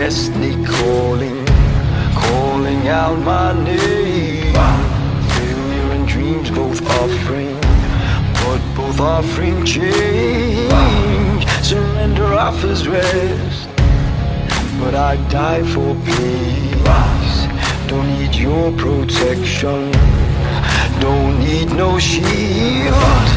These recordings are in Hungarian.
destiny calling, calling out my name. Failure and dreams both offering, but both offering change. Surrender offers rest, but I die for peace. Don't need your protection, don't need no shield.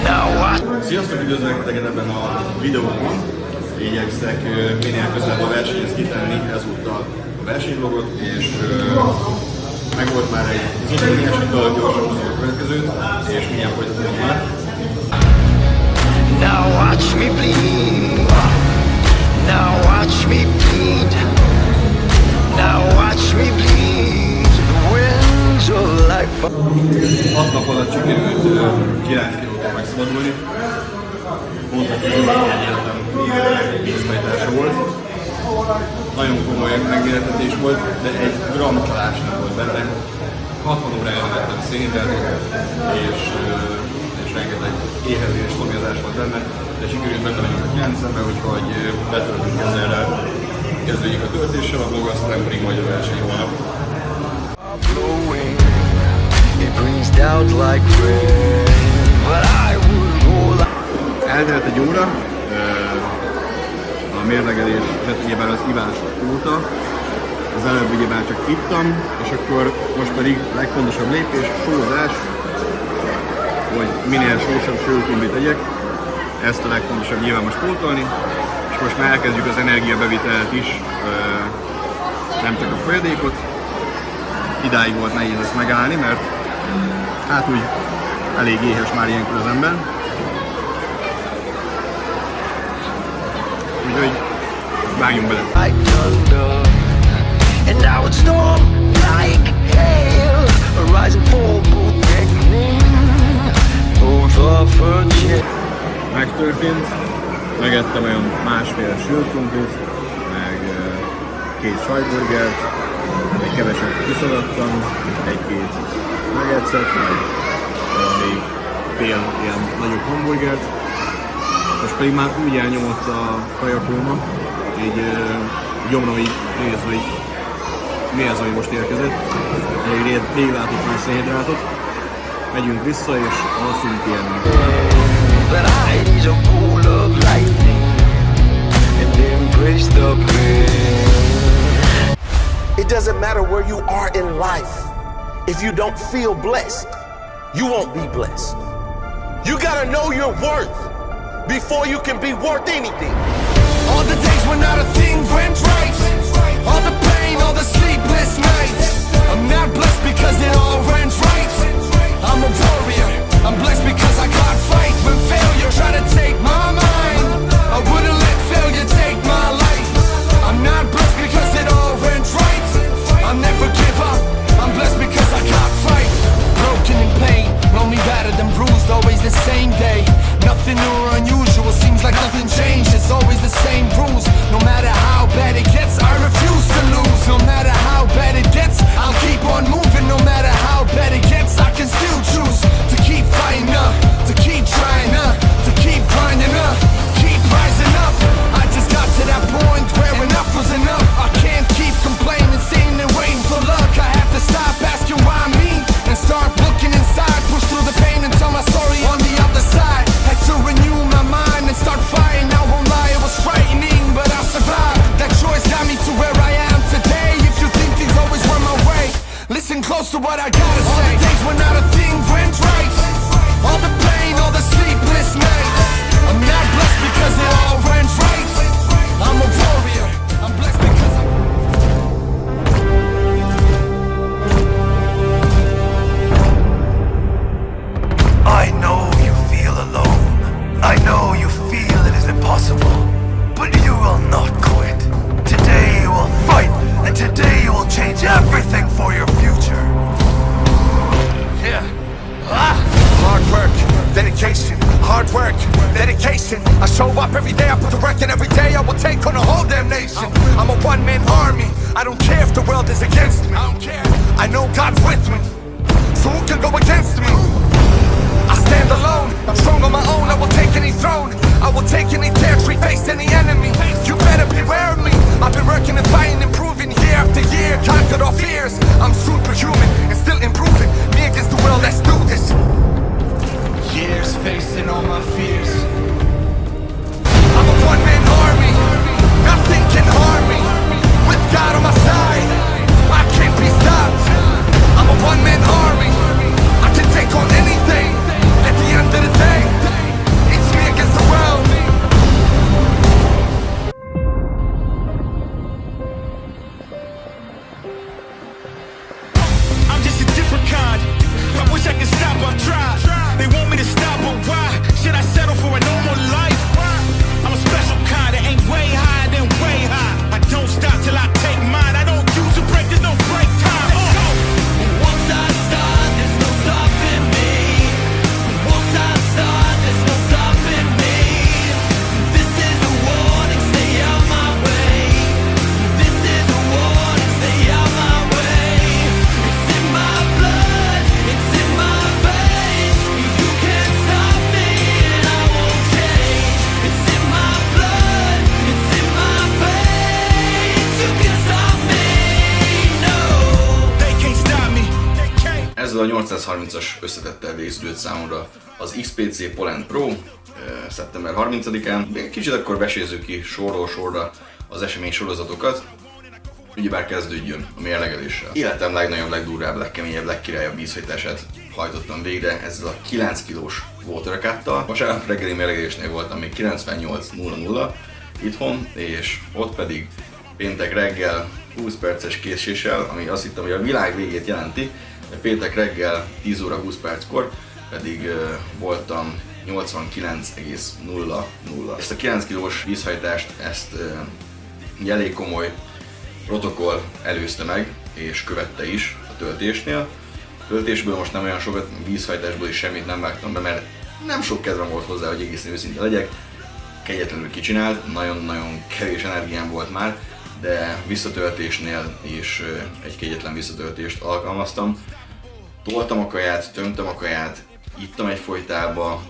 Now what? Sziasztok, üdvözlök ebben a videóban. Igyekszek minél közelebb a versenyhez kitenni ezúttal a versenyvlogot, és meg volt már egy zseniás ital, gyorsan hozom a következőt, és mindjárt folytatom már. Now watch me bleed. Now watch me bleed. Now watch me bleed. The winds of life. 6 nap alatt sikerült 9 kilótól megszabadulni. Mondhatjuk, hogy egy életem vízfejtása volt. Nagyon komoly megméretetés volt, de egy gram csalás nem volt benne. 60 órájára vettem szénhidrátot, és rengeteg éhezés, szomjazás volt benne, de sikerült benne vagyunk a 9-ben, úgyhogy betöltünk ezzel, kezdődik a töltéssel a vlog, aztán pedig majd a verseny holnap. Eltelt egy óra, a mérlegelés esetében az ivás óta, az előbb ugyebár csak ittam, és akkor most pedig legfontosabb lépés, sózás, hogy minél sósabb sókumbit tegyek, ezt a legfontosabb nyilván most pótolni, és most már elkezdjük az energiabevitelt is, nem csak a folyadékot. Idáig volt nehéz ezt megállni, mert hát úgy elég éhes már ilyenkor az ember. Úgyhogy vágjunk bele! And now it's storm like hail, a rise and fall, both beckoning, both offer change. Megtörtént, megettem olyan másfél sült krumplit, meg 2 sajtburgert, egy keveset kiszaladtam, egy-két nuggetset, meg valami fél ilyen nagyobb hamburgert. Most pedig már úgy elnyomott a kajakóma, így gyomrom így nézve, hogy mi az, ami most érkezett. Rég látott már szénhidrátot. Megyünk vissza és alszunk pihenni. It doesn't matter where you are in life. If you don't feel blessed, you won't be blessed. You gotta know your worth before you can be worth anything. All the days when not a thing went right, all the pain, all the sleepless nights. I'm not blessed because it all went right. I'm a warrior, I'm blessed because I can't fight. When failure try to take my mind, I wouldn't let failure take my life. I'm not blessed because it all went right. I'll never give up, I'm blessed because I can't fight. Broken in pain, lonely, battered and bruised, always the same day. Nothing new or unusual, seems like nothing changed. It's always the same rules. No matter how bad it gets, I refuse to lose. No matter how bad it gets, I'll keep on moving. No matter how bad it gets, I can still choose to keep fighting up, to keep trying up, to keep grinding up, keep rising up. I just got to that point where enough was enough. I can't keep complaining, sitting and waiting for luck. I have to stop asking why me and start looking inside. Push through the pain and tell my story on the other side. Had to renew my mind and start fighting. I won't lie, it was frightening, but I survived. That choice got me to where I am today. If you think things always went my way, listen close to what I gotta say. All the days when not a thing went right, all the pain, all the sleepless nights. I'm not blessed because it all went right. I'm a warrior, I'm blessed because I know you feel alone. I know you feel it is impossible. But you will not quit. Today you will fight, and today you will change everything for your future. Yeah. Hard work, dedication, hard work, dedication. I show up every day, I put the work in every day. I will take on the whole damn nation. I'm a one-man army. I don't care if the world is against me. I don't care. I know God's with me. So who can go against me? I stand alone, I'm strong on my own. I will take any throne, I will take any territory, face any enemy. You better beware of me. I've been working and conquered our fears. I'm superhuman and still improving. Me against the world, let's do this. Years facing all my fears. I'm a one-man army. Nothing can harm me. With God on my side, I can't be stopped. I'm a one-man army. I can take on anything. At the end of the day, it's me against the world. I'm just a different kind. I wish I could stop, I've tried. They want me to stop, but why? Should I settle for a normal life? I'm a special kind that ain't way higher than way high. I don't stop till I take mine. I don't use a break, there's no break time. Once I start, there's no stopping me. Once I start, there's no stopping me. This is a warning, stay out my way. This is a warning, stay out my way. It's in my blood, it's in my veins. You can't stop me and I won't change. It's in my blood, it's in my veins. You can't stop me, no. They can't stop me. They can't. Ezzel a 830-as összetettel végződött számomra az XPC Poland Pro szeptember 30-án. Kicsit akkor vesézzük ki sorról sorra az esemény sorozatokat, ugyebár kezdődjön a mérlegeléssel. Életem legnagyobb, legdurvább, legkeményebb, legkirályabb vízhajtását hajtottam végre ezzel a 9 kilós watercuttal. Vasárnap reggeli mérlegelésnél voltam még 98.00 itthon, és ott pedig péntek reggel 20 perces késéssel, ami azt hittem, hogy a világ végét jelenti, de péntek reggel 10 óra 20 perckor pedig voltam 89,00. Ezt a 9 kilós vízhajtást, ezt egy elég komoly protokoll előzte meg, és követte is a töltésnél. A töltésből most nem olyan sokat, vízhajtásból is semmit nem vágtam be, mert nem sok kedvem volt hozzá, hogy egészen őszinte legyek. Kegyetlenül kicsinált, nagyon-nagyon kevés energiám volt már, de visszatöltésnél is egy kegyetlen visszatöltést alkalmaztam. Toltam a kaját, tömtem a kaját, ittam egyfolytába,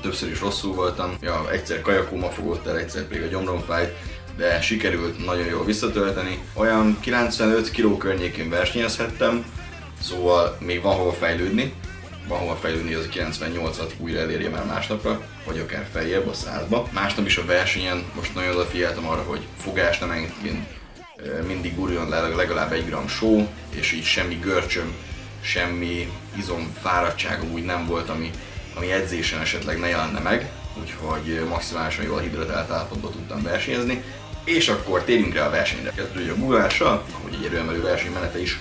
többször is rosszul voltam. Ja, egyszer kajakóma fogott el, egyszer pedig a gyomrom fájt, de sikerült nagyon jól visszatölteni. Olyan 95 kg környékén versenyezhettem, szóval még van hova fejlődni. Van hova fejlődni, az a 98-at újra elérje már másnapra, vagy akár feljebb a 100-ba. Másnap is a versenyen most nagyon odafigyeltem arra, hogy fogás nem enként mindig guruljon le legalább 1 g só, és így semmi görcsöm, semmi izomfáradtságom úgy nem volt, ami edzésen esetleg ne jelenne meg, úgyhogy maximálisan jól hidratált állapotban tudtam versenyezni. És akkor térjünk rá a versenyre. Kezdődjük a guggolással, ahogy egy erőemelő versenymenete is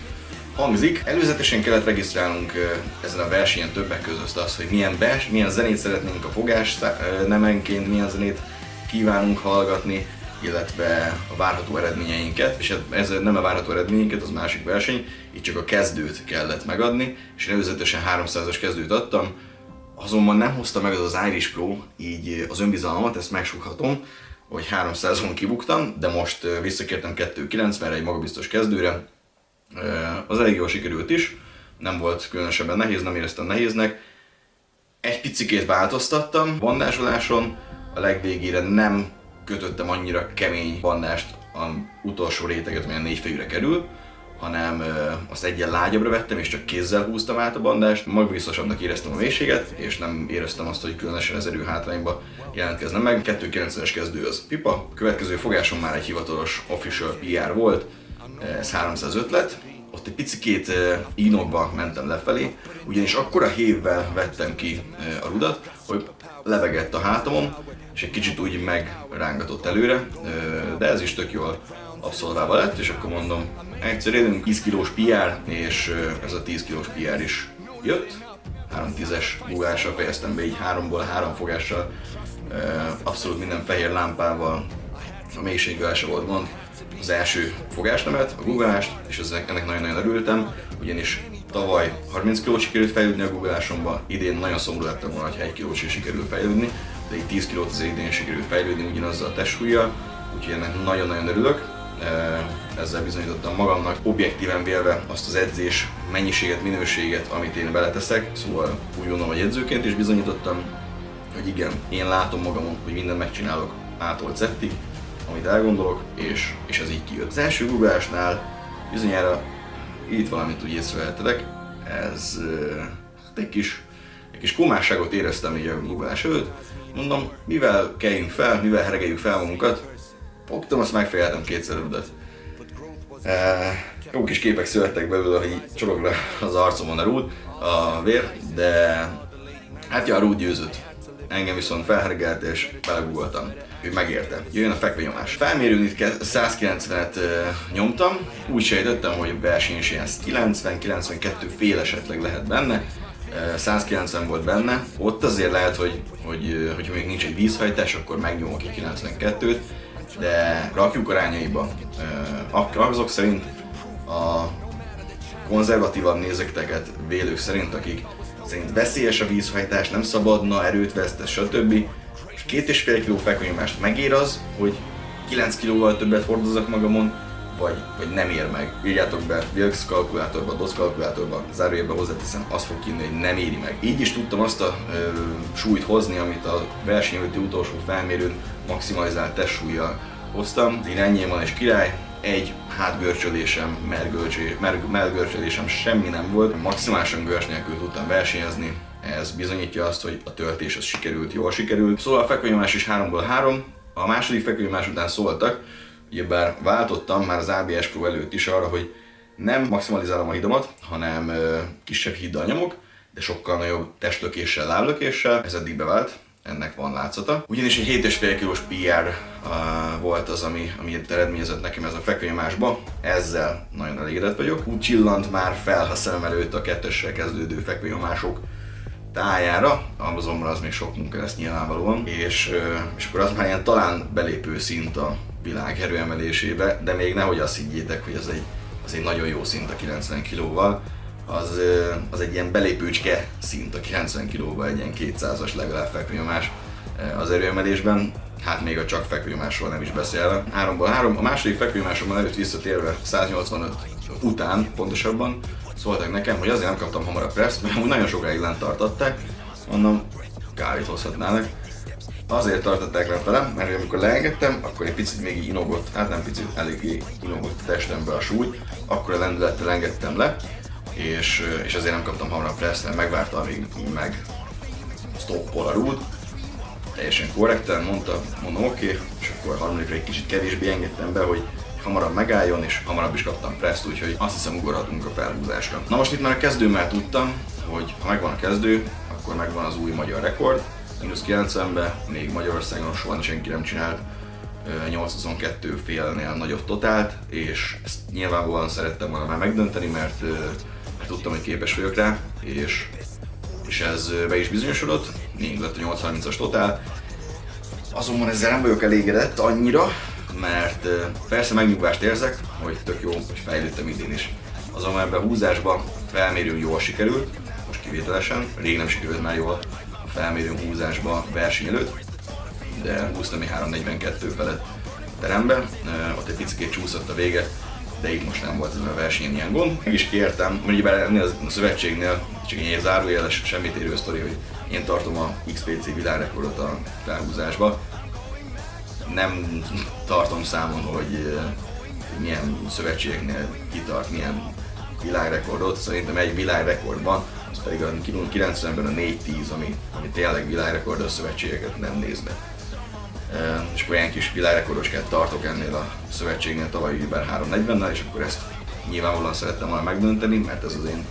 hangzik. Előzetesen kellett regisztrálnunk ezen a versenyen többek között azt, hogy milyen zenét szeretnénk a fogás nemenként, milyen zenét kívánunk hallgatni, illetve a várható eredményeinket, és ez nem a várható eredményeinket, az másik verseny, így csak a kezdőt kellett megadni, és én előzetesen 300-as kezdőt adtam, azonban nem hozta meg az Irish Pro, így az önbizalmamat, ezt megsughatom, hogy 300-on kibuktam, de most visszakértem 290-re egy magabiztos kezdőre. Az elég jól sikerült is, nem volt különösebben nehéz, nem éreztem nehéznek. Egy picikét változtattam bandásoláson, a legvégére nem kötöttem annyira kemény bandást, az utolsó réteget, amilyen 4 fejűre kerül, hanem azt egyen lágyabbra vettem, és csak kézzel húztam át a bandást. Magbiztosabbnak éreztem a mélységet, és nem éreztem azt, hogy különösen az erő hátrányba jelentkezne meg. 290-es kezdő az pipa. A következő fogásom már egy hivatalos official PR volt, ez 305 lett. Ott egy picikét ínokba mentem lefelé, ugyanis akkora hévvel vettem ki a rudat, hogy lebegett a hátamon, és egy kicsit úgy megrángatott előre, de ez is tök jól abszolválva lett, és akkor mondom, egyszer élünk 10 kilós PR, és ez a 10 kilós PR is jött. 3-10-es gugással fejeztem be, így 3-ból 3 fogással, abszolút minden fehér lámpával, a mélységgel se volt gond. Az első fogásnemet, a guggolást, és ennek nagyon-nagyon örültem, ugyanis tavaly 30 kilót sikerült fejlődni a guggolásomba, idén nagyon szomorú lettem volna, ha 1 kilót sem sikerül fejlődni, de így 10 kilót az idén sikerült fejlődni ugyanazzal a testsúllyal, úgyhogy ennek nagyon-nagyon örülök. Ezzel bizonyítottam magamnak, objektíven vélve azt az edzés mennyiséget, minőséget, amit én beleteszek, szóval úgy gondolom, hogy edzőként is bizonyítottam, hogy igen, én látom magamon, hogy mindent megcsinálok A-tól Z-ig, amit elgondolok, és ez így kijött. Az első guggolásnál Bizonyára itt valamit úgy észrevehettek, ez egy kis komásságot éreztem így a guggolás előtt. Mondom, mivel keljünk fel, mivel heregeljük fel magunkat, fogtam, azt megfejeltem kétszer rudat. Jó kis képek születtek belőle, hogy csorog le az arcomon a rúd, a vér, de hát ja, a rúd győzött. Engem viszont felhergelt és beleguggoltam. Ő megérte. Jöjjön a fekvőnyomás. Felmérőn itt 190-et nyomtam, úgy sejtettem, hogy a verseny is ilyen 90-92 fél esetleg lehet benne. 190 volt benne, ott azért lehet, hogy még nincs egy vízhajtás, akkor megnyomok egy 92-t, de rakjuk arányaiba. Azok szerint a konzervatívabb nézeteket vélők szerint, akik szerint veszélyes a vízhajtás, nem szabadna, erőt vesztesz, stb. És 2,5 kg fekvőnyomást megér az, hogy 9 kg-val többet hordozzak magamon, vagy nem ér meg. Írjátok be Wilks kalkulátorba, DOS kalkulátorba, zárójelbe hozzáteszem, azt fog kínni, hogy nem éri meg. Így is tudtam azt a súlyt hozni, amit a verseny előtti utolsó felmérőn maximalizált testsúllyal hoztam. Én ennyi van és király. Egy hátgörcsölésem, mellgörcsölésem semmi nem volt. Maximálisan görcs nélkül tudtam versenyezni. Ez bizonyítja azt, hogy a töltés az sikerült, jól sikerült. Szóval a fekvőnyomás is 3-ból 3. A második fekvőnyomás után szóltak, ugyebár váltottam már az ABS Pro előtt is arra, hogy nem maximalizálom a hidamat, hanem kisebb hiddal nyomok, de sokkal nagyobb testlökéssel, láblökéssel. Ez eddig bevált, ennek van látszata. Ugyanis egy 7,5 kg-s PR volt az, ami eredményezett nekem ez a fekvőnyomásba. Ezzel nagyon elégedett vagyok. Úgy csillant már fel a szemem előtt a 2-essel kezdődő fekvőnyomások tájára, azonban az még sok munka lesz nyilvánvalóan, és akkor az már ilyen talán belépő szint a világ erőemelésébe, de még nehogy azt higgyétek, hogy az egy nagyon jó szint a 90 kg-val, az egy ilyen belépőcske szint a 90 kg-val, egy ilyen 200-as legalább fekvőnyomás az erőemelésben, hát még a csak fekvőnyomásról nem is beszélve. 3-ból 3, a második fekvőnyomásommal előtt visszatérve 185 után pontosabban szóltak nekem, hogy azért nem kaptam hamarabb preszt, mert amúgy nagyon sokáig lent tartották, mondom, kávét hozhatnának. Azért tartották lent velem, mert amikor leengedtem, akkor egy picit még így inogott, hát nem picit, eléggé inogott a testembe a súly, akkor a lendülettel engedtem le, és azért nem kaptam hamarabb preszt, mert megvárta, amíg meg stoppol a rúd. Teljesen korrekten mondom oké, és akkor harmadikra egy kicsit kevésbé engedtem be, hogy hamarabb megálljon, és hamarabb is kaptam preszt, úgyhogy azt hiszem ugorhatunk a felhúzásra. Na most itt már a kezdőmmel tudtam, hogy ha megvan a kezdő, akkor megvan az új magyar rekord. -90-ben még Magyarországon soha senki nem csinált 822 félnél nagyobb totált, és ezt nyilvánvalóan szerettem volna már megdönteni, mert tudtam, hogy képes vagyok rá, és ez be is bizonyosodott, még lett a 830-as totál. Azonban ezzel nem vagyok elégedett annyira, mert persze megnyugvást érzek, hogy tök jó, hogy fejlődtem idén is. Azonban ebben a húzásban felmérőm jól sikerült, most kivételesen, rég nem sikerült már jól a felmérőm húzásba verseny előtt, de húztam még 342 felett teremben, ott egy picit csúszott a vége, de itt most nem volt ezen a versenyen ilyen gond. Meg is kértem, mondjuk ennél a szövetségnél, csak egy zárójeles, semmit érő sztori, hogy én tartom a XPC világrekordot a felhúzásba. Nem tartom számon, hogy milyen szövetségeknél kitart milyen világrekordot. Szerintem egy világrekordban, az pedig a 90-ben a 410, ami tényleg világrekord, a szövetségeket nem néz be. És akkor ilyen kis világrekordoskát tartok ennél a szövetségnél tavaly júliusban 340-nel, és akkor ezt nyilvánvalóan szerettem volna megdönteni, mert ez az én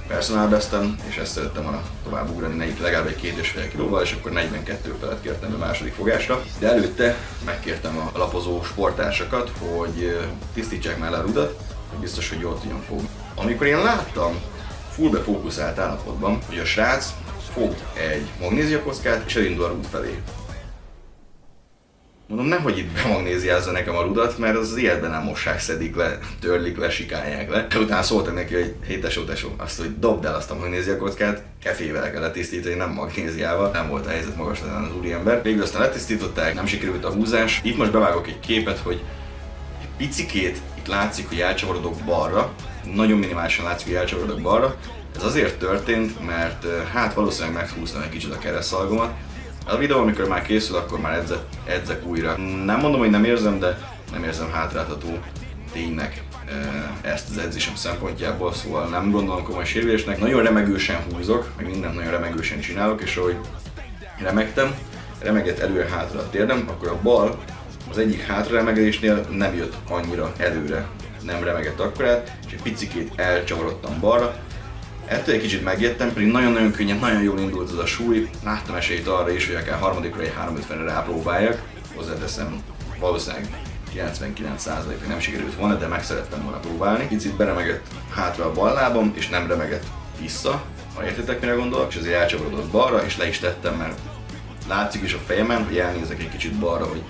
personal bestem, és ezt szerettem volna tovább ugrani legalább egy 2,5 kilóval, és akkor 42 felett kértem a második fogásra. De előtte megkértem a lapozó sporttársakat, hogy tisztítsák már le a rudat, hogy biztos, hogy jól tudjon fogni. Amikor én láttam fullbe fókuszált állapotban, hogy a srác fog egy magnéziakockát, és elindul a rúd felé. Mondom, nehogy itt bemagnéziázza nekem a rudat, mert az életben nem mossák, szedik le, törlik le, sikálják le. Utána szóltam neki, hogy hé tesó, azt, hogy dobd el azt a magnéziakockát, kefével kell letisztítani, nem magnéziával. Nem volt a helyzet magaslatán az úriember. Végül aztán letisztították, nem sikerült a húzás. Itt most bevágok egy képet, hogy egy picikét itt látszik, hogy elcsavarodok balra. Nagyon minimálisan látszik, hogy elcsavarodok balra. Ez azért történt, mert hát valószínűleg meghúztam egy kicsit a keresztszalgomat. A videó, amikor már készül, akkor már edzek újra. Nem mondom, hogy nem érzem, de nem érzem hátráltató ténynek ezt az edzésem szempontjából, szóval nem gondolom komoly sérülésnek. Nagyon remegősen húzok, meg mindent nagyon remegősen csinálok, és ahogy remegett előre-hátra a térdem, akkor a bal az egyik hátra remegelésnél nem jött annyira előre, nem remegett akkorát, és egy picikét elcsavarodtam balra. Ettől egy kicsit megijedtem, pedig nagyon-nagyon könnyen, nagyon jól indult az a súly, láttam esélyt arra is, hogy akár harmadikra egy 350-re rápróbáljak, hozzáteszem, valószínűleg 99%-ig nem sikerült volna, de meg szerettem volna próbálni. Picit beremegett hátra a bal lábam, és nem remegett vissza, ha értitek, mire gondolok, és ezért elcsavarodott balra, és le is tettem, mert látszik is a fejemen, hogy elnézek egy kicsit balra, hogy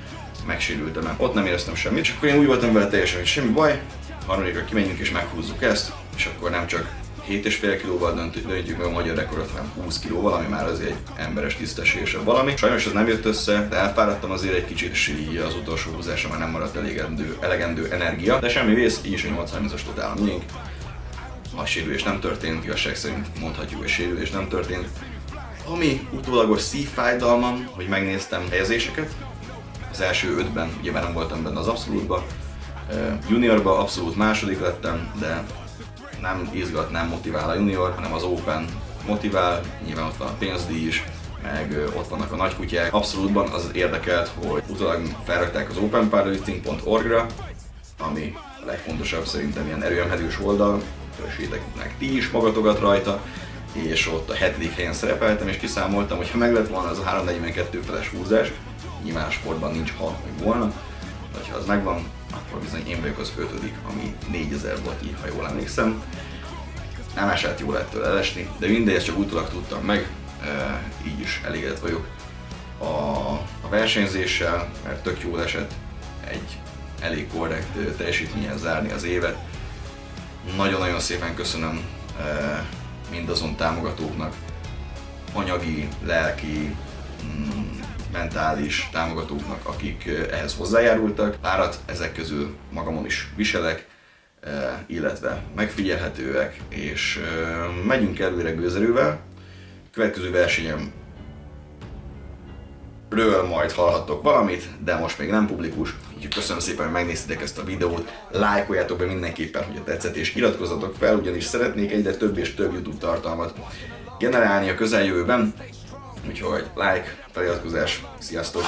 megsérültem. Ott nem éreztem semmit, és akkor én úgy voltam vele teljesen, hogy semmi baj, harmadikra kimegyünk és meghúzzuk ezt, és akkor nem csak 7,5 kilóval döntjük meg a magyar rekordot, hanem 20 kilóval, ami már azért egy emberes, tisztességesebb valami. Sajnos ez nem jött össze, de elfáradtam azért egy kicsit, és így az utolsó húzásra már nem maradt elegendő energia, de semmi vész, így is a 830-as totál a miénk. A sérülés nem történt, igazság szerint mondhatjuk, hogy sérülés nem történt. Ami utólagos szívfájdalmam, hogy megnéztem helyezéseket. Az első 5-ben ugye már nem voltam benne az abszolútban. Juniorban abszolút második lettem, de nem izgat, nem motivál a junior, hanem az Open motivál, nyilván ott van a pénzdíj is, meg ott vannak a nagykutyák. Abszolútban az érdekelt, hogy utólag felrakták az openpowerlifting.org-ra, ami a legfontosabb szerintem ilyen erőemelős oldal, kövessétek meg ti is magatokat rajta, és ott a 7. helyen szerepeltem, és kiszámoltam, hogy ha meg lett volna az a 342 feles húzás, nyilván a sportban nincs, ha meg volna, de ha az megvan, akkor bizony én vagyok az 5., ami 4000 volt így, ha jól emlékszem. Nem esett jól ettől elesni, de mindezt csak utólag tudtam meg, így is elégedett vagyok a versenyzéssel, mert tök jól esett egy elég korrekt teljesítményen zárni az évet. Nagyon-nagyon szépen köszönöm mindazon támogatóknak, anyagi, lelki, mentális támogatóknak, akik ehhez hozzájárultak. Párat ezek közül magamon is viselek, illetve megfigyelhetőek, és megyünk előre gőzerővel. Következő versenyemről majd hallhattok valamit, de most még nem publikus, úgyhogy köszönöm szépen, hogy megnéztétek ezt a videót, lájkoljátok be mindenképpen, hogy tetszett, és iratkozzatok fel, ugyanis szeretnék egyre több és több YouTube tartalmat generálni a közeljövőben, úgyhogy like, feliratkozás, sziasztok!